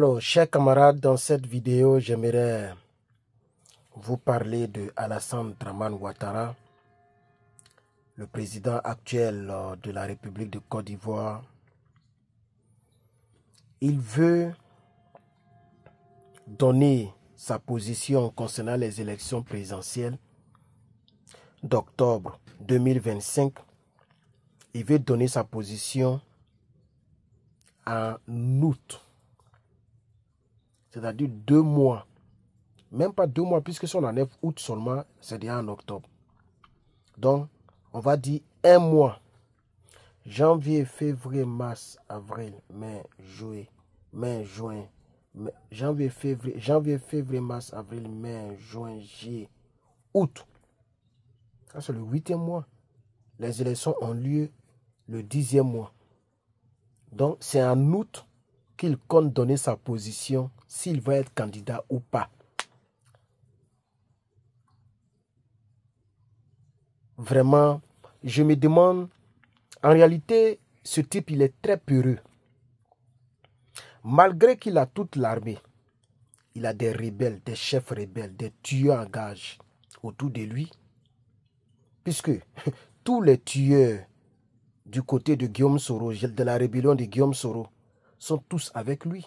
Alors, chers camarades, dans cette vidéo, j'aimerais vous parler de Alassane Dramane Ouattara, le président actuel de la République de Côte d'Ivoire. Il veut donner sa position concernant les élections présidentielles d'octobre 2025. Il veut donner sa position en août. C'est-à-dire 2 mois. Même pas 2 mois, puisque si on enlève août seulement, c'est déjà en octobre. Donc, on va dire 1 mois. Janvier, février, mars, avril, mai, juin. Janvier, février, mars, avril, mai, juin, juillet, août. Ça, c'est le 8e mois. Les élections ont lieu le 10e mois. Donc, c'est en août qu'il compte donner sa position, s'il va être candidat ou pas. Vraiment, je me demande, en réalité, ce type, il est très peureux. Malgré qu'il a toute l'armée, il a des rebelles, des chefs rebelles, des tueurs en gage autour de lui. Puisque tous les tueurs du côté de Guillaume Soro, de la rébellion de Guillaume Soro, sont tous avec lui.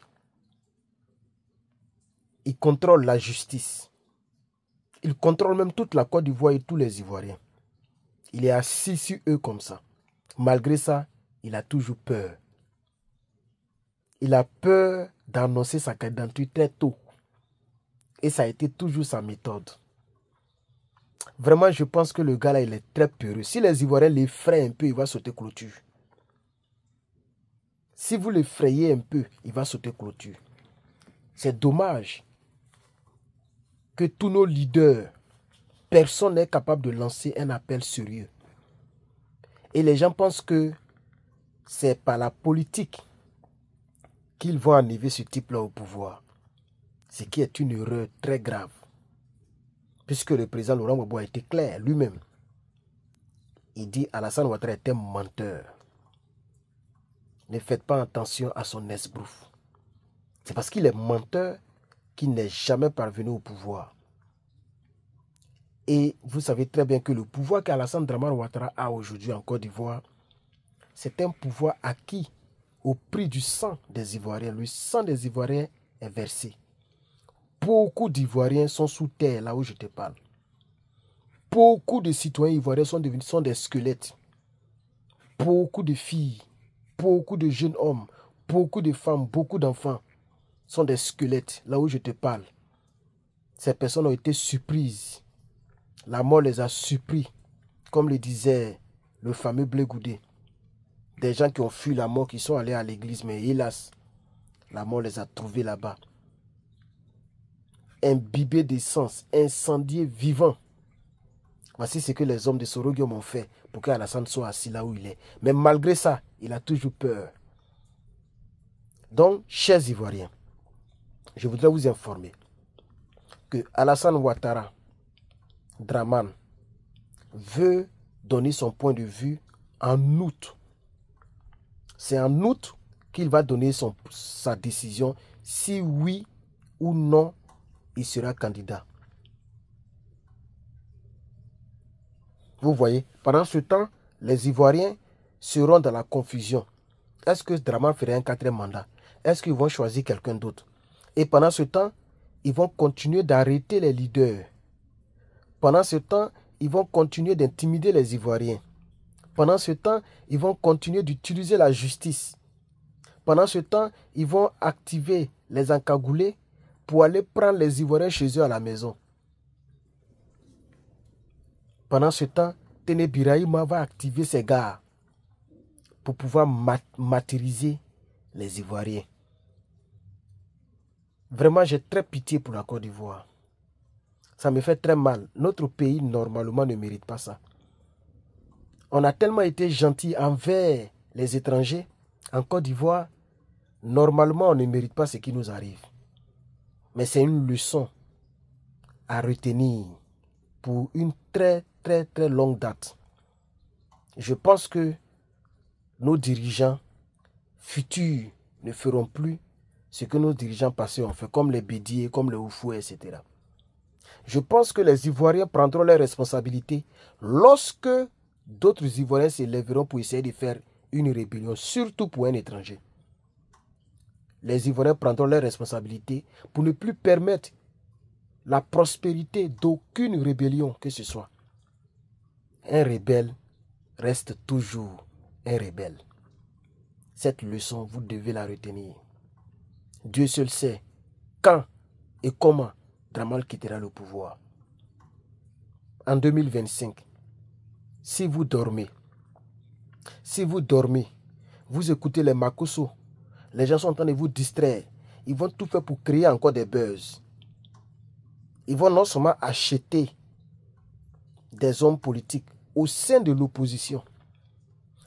Il contrôle la justice. Il contrôle même toute la Côte d'Ivoire et tous les Ivoiriens. Il est assis sur eux comme ça. Malgré ça, il a toujours peur. Il a peur d'annoncer sa candidature très tôt. Et ça a été toujours sa méthode. Vraiment, je pense que le gars-là, il est très peureux. Si les Ivoiriens l'effraient un peu, il va sauter clôture. Si vous l'effrayez un peu, il va sauter clôture. C'est dommage que tous nos leaders, personne n'est capable de lancer un appel sérieux. Et les gens pensent que c'est par la politique qu'ils vont enlever ce type-là au pouvoir. Ce qui est une erreur très grave. Puisque le président Laurent Gbagbo a été clair lui-même. Il dit Alassane Ouattara est un menteur. Ne faites pas attention à son esbrouf. C'est parce qu'il est menteur qu'il n'est jamais parvenu au pouvoir. Et vous savez très bien que le pouvoir qu'Alassane Dramane Ouattara a aujourd'hui en Côte d'Ivoire, c'est un pouvoir acquis au prix du sang des Ivoiriens. Le sang des Ivoiriens est versé. Beaucoup d'Ivoiriens sont sous terre, là où je te parle. Beaucoup de citoyens ivoiriens sont des squelettes. Beaucoup de filles, beaucoup de jeunes hommes, beaucoup de femmes, beaucoup d'enfants sont des squelettes, là où je te parle. Ces personnes ont été surprises. La mort les a surpris, comme le disait le fameux Blé Goudé. Des gens qui ont fui la mort, qui sont allés à l'église, mais hélas, la mort les a trouvés là-bas. Imbibés d'essence, incendiés vivants. Voici ce que les hommes de Soroguium ont fait pour qu'Alassane soit assis là où il est. Mais malgré ça, il a toujours peur. Donc, chers Ivoiriens, je voudrais vous informer que Alassane Ouattara Dramane veut donner son point de vue en août. C'est en août qu'il va donner sa décision si oui ou non il sera candidat. Vous voyez, pendant ce temps, les Ivoiriens seront dans la confusion. Est-ce que Dramane ferait un 4e mandat? Est-ce qu'ils vont choisir quelqu'un d'autre? Et pendant ce temps, ils vont continuer d'arrêter les leaders. Pendant ce temps, ils vont continuer d'intimider les Ivoiriens. Pendant ce temps, ils vont continuer d'utiliser la justice. Pendant ce temps, ils vont activer les encagoulés pour aller prendre les Ivoiriens chez eux à la maison. Pendant ce temps, Téné Birahima va activer ses gars pour pouvoir martyriser les Ivoiriens. Vraiment, j'ai très pitié pour la Côte d'Ivoire. Ça me fait très mal. Notre pays, normalement, ne mérite pas ça. On a tellement été gentil envers les étrangers. En Côte d'Ivoire, normalement, on ne mérite pas ce qui nous arrive. Mais c'est une leçon à retenir pour une très longue date. Je pense que nos dirigeants futurs ne feront plus ce que nos dirigeants passés ont fait, comme les Bédier, comme les Oufoué, etc. Je pense que les Ivoiriens prendront leurs responsabilités lorsque d'autres Ivoiriens s'élèveront pour essayer de faire une rébellion, surtout pour un étranger. Les Ivoiriens prendront leurs responsabilités pour ne plus permettre la prospérité d'aucune rébellion que ce soit. Un rebelle reste toujours un rebelle. Cette leçon, vous devez la retenir. Dieu seul sait quand et comment Draman quittera le pouvoir. En 2025, si vous dormez, vous écoutez les Makosso, les gens sont en train de vous distraire, ils vont tout faire pour créer encore des buzz. Ils vont non seulement acheter des hommes politiques au sein de l'opposition,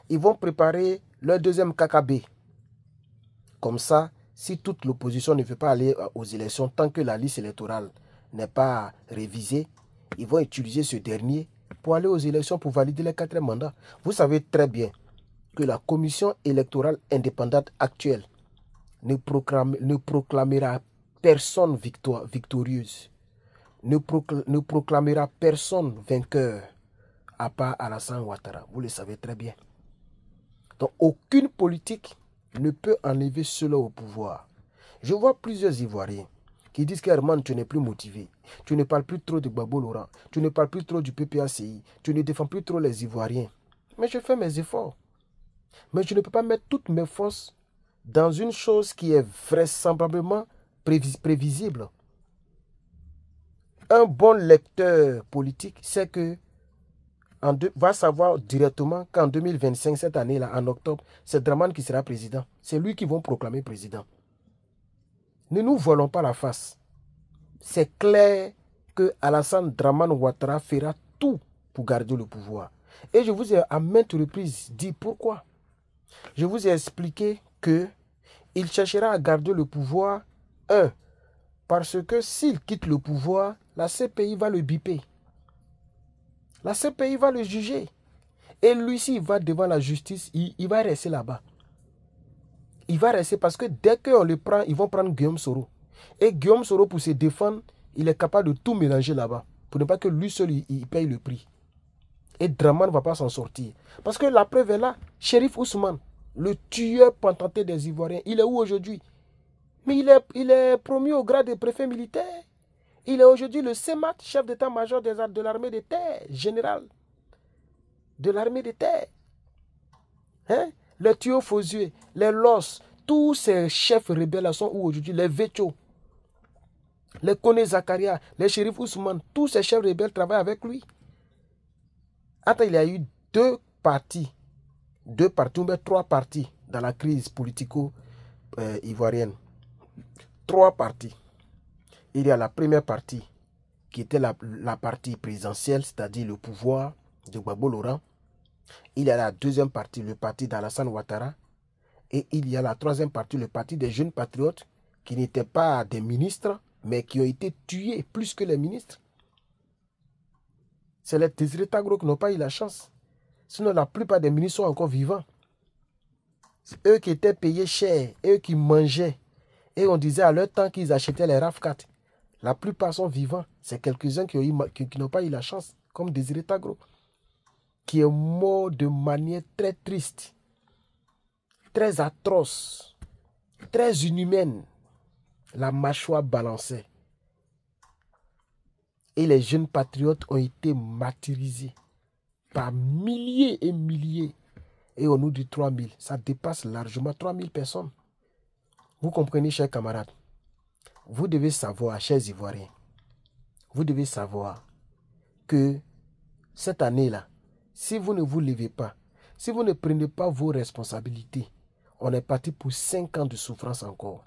ils vont préparer leur deuxième KKB. Comme ça, si toute l'opposition ne veut pas aller aux élections, tant que la liste électorale n'est pas révisée, ils vont utiliser ce dernier pour aller aux élections pour valider le 4e mandat. Vous savez très bien que la commission électorale indépendante actuelle ne proclamera personne victorieuse, ne proclamera personne vainqueur, à part Alassane Ouattara. Vous le savez très bien. Donc, aucune politique ne peut enlever cela au pouvoir. Je vois plusieurs Ivoiriens qui disent qu'Herman, tu n'es plus motivé. Tu ne parles plus trop de Gbagbo Laurent. Tu ne parles plus trop du PPACI. Tu ne défends plus trop les Ivoiriens. Mais je fais mes efforts. Mais je ne peux pas mettre toutes mes forces dans une chose qui est vraisemblablement prévisible. Un bon lecteur politique sait que va savoir directement qu'en 2025, cette année-là, en octobre, c'est Draman qui sera président. C'est lui qui vont proclamer président. Ne nous voilons pas la face. C'est clair que Alassane Draman Ouattara fera tout pour garder le pouvoir. Et je vous ai à maintes reprises dit pourquoi. Je vous ai expliqué que il cherchera à garder le pouvoir, parce que s'il quitte le pouvoir, la CPI va le biper. La CPI va le juger. Et lui, s'il va devant la justice, il va rester là-bas. Il va rester parce que dès qu'on le prend, ils vont prendre Guillaume Soro. Et Guillaume Soro, pour se défendre, il est capable de tout mélanger là-bas. Pour ne pas que lui seul, il paye le prix. Et Draman ne va pas s'en sortir. Parce que la preuve est là. Chérif Ousmane, le tueur patenté des Ivoiriens, il est où aujourd'hui? Mais il est promu au grade de préfet militaire. Il est aujourd'hui le CEMAT, chef d'état-major de l'armée de terre, général de l'armée de terre. Hein? Les Thio Fosué, les Los, tous ces chefs rebelles sont où aujourd'hui? Les Vecho, les Kone Zakaria, les Chérif Ousmane, tous ces chefs rebelles travaillent avec lui. Attends, il y a eu deux partis, ou bien 3 partis dans la crise politico-ivoirienne. 3 partis. Il y a la première partie qui était la partie présidentielle, c'est-à-dire le pouvoir de Gbagbo Laurent. Il y a la deuxième partie, le parti d'Alassane Ouattara. Et il y a la troisième partie, le parti des jeunes patriotes, qui n'étaient pas des ministres, mais qui ont été tués plus que les ministres. C'est les Désiré Tagro qui n'ont pas eu la chance. Sinon, la plupart des ministres sont encore vivants. C'est eux qui étaient payés cher, eux qui mangeaient. Et on disait à leur temps qu'ils achetaient les RAF4. La plupart sont vivants. C'est quelques-uns qui n'ont pas eu la chance, comme Désiré Tagro, qui est mort de manière très triste, très atroce, très inhumaine. La mâchoire balancée. Et les jeunes patriotes ont été martyrisés par milliers et milliers. Et on nous dit 3000. Ça dépasse largement 3000 personnes. Vous comprenez, chers camarades? Vous devez savoir, chers Ivoiriens, vous devez savoir que cette année-là, si vous ne vous levez pas, si vous ne prenez pas vos responsabilités, on est parti pour 5 ans de souffrance encore.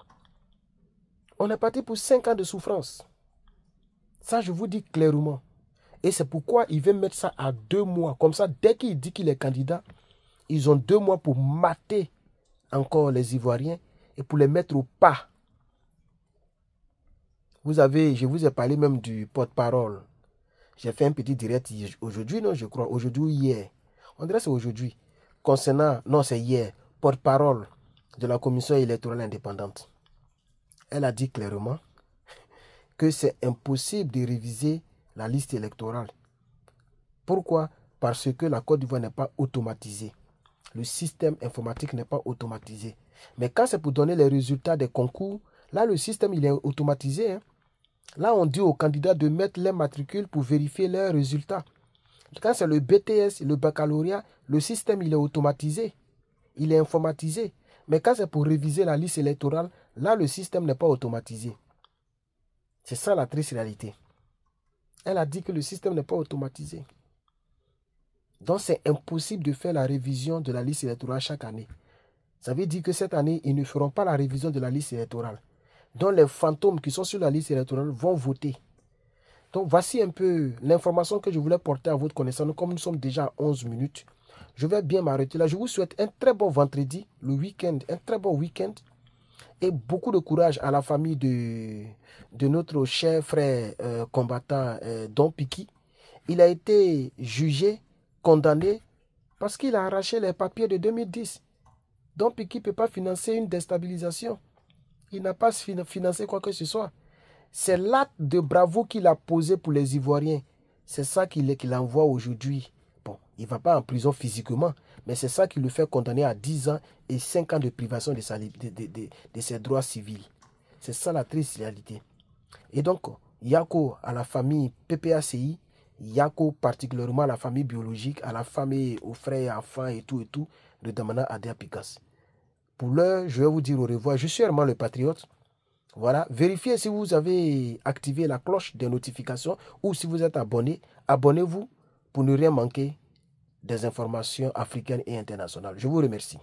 On est parti pour 5 ans de souffrance. Ça, je vous dis clairement. Et c'est pourquoi il veut mettre ça à 2 mois. Comme ça, dès qu'il dit qu'il est candidat, ils ont 2 mois pour mater encore les Ivoiriens et pour les mettre au pas. Je vous ai parlé même du porte-parole. J'ai fait un petit direct aujourd'hui, non, je crois. Aujourd'hui ou hier. On dirait que c'est aujourd'hui. Concernant, non, c'est hier. Porte-parole de la commission électorale indépendante. elle a dit clairement que c'est impossible de réviser la liste électorale. Pourquoi? Parce que la Côte d'Ivoire n'est pas automatisée. Le système informatique n'est pas automatisé. Mais quand c'est pour donner les résultats des concours, là, le système, il est automatisé. Hein. Là, on dit aux candidats de mettre les matricules pour vérifier leurs résultats. Quand c'est le BTS, le baccalauréat, le système, il est automatisé. Il est informatisé. Mais quand c'est pour réviser la liste électorale, là, le système n'est pas automatisé. C'est ça la triste réalité. Elle a dit que le système n'est pas automatisé. Donc, c'est impossible de faire la révision de la liste électorale chaque année. Ça veut dire que cette année, ils ne feront pas la révision de la liste électorale. Donc, les fantômes qui sont sur la liste électorale vont voter. Donc, voici un peu l'information que je voulais porter à votre connaissance. Comme nous sommes déjà à 11 minutes, je vais bien m'arrêter là. Je vous souhaite un très bon vendredi, le week-end, un très bon week-end. Et beaucoup de courage à la famille de notre cher frère combattant Don Piki. Il a été jugé, condamné, parce qu'il a arraché les papiers de 2010. Don Piki ne peut pas financer une déstabilisation. Il n'a pas financé quoi que ce soit. C'est l'acte de bravoure qu'il a posé pour les Ivoiriens. C'est ça qu'il envoie aujourd'hui. Bon, il ne va pas en prison physiquement, mais c'est ça qui le fait condamner à 10 ans et 5 ans de privation de ses droits civils. C'est ça la triste réalité. Et donc, Yako à la famille PPACI, Yako particulièrement à la famille biologique, à la famille, aux frères et enfants et tout, de Damana Adea Pikas. Pour l'heure, je vais vous dire au revoir. Je suis vraiment le patriote. Voilà, vérifiez si vous avez activé la cloche des notifications ou si vous êtes abonné. Abonnez-vous pour ne rien manquer des informations africaines et internationales. Je vous remercie.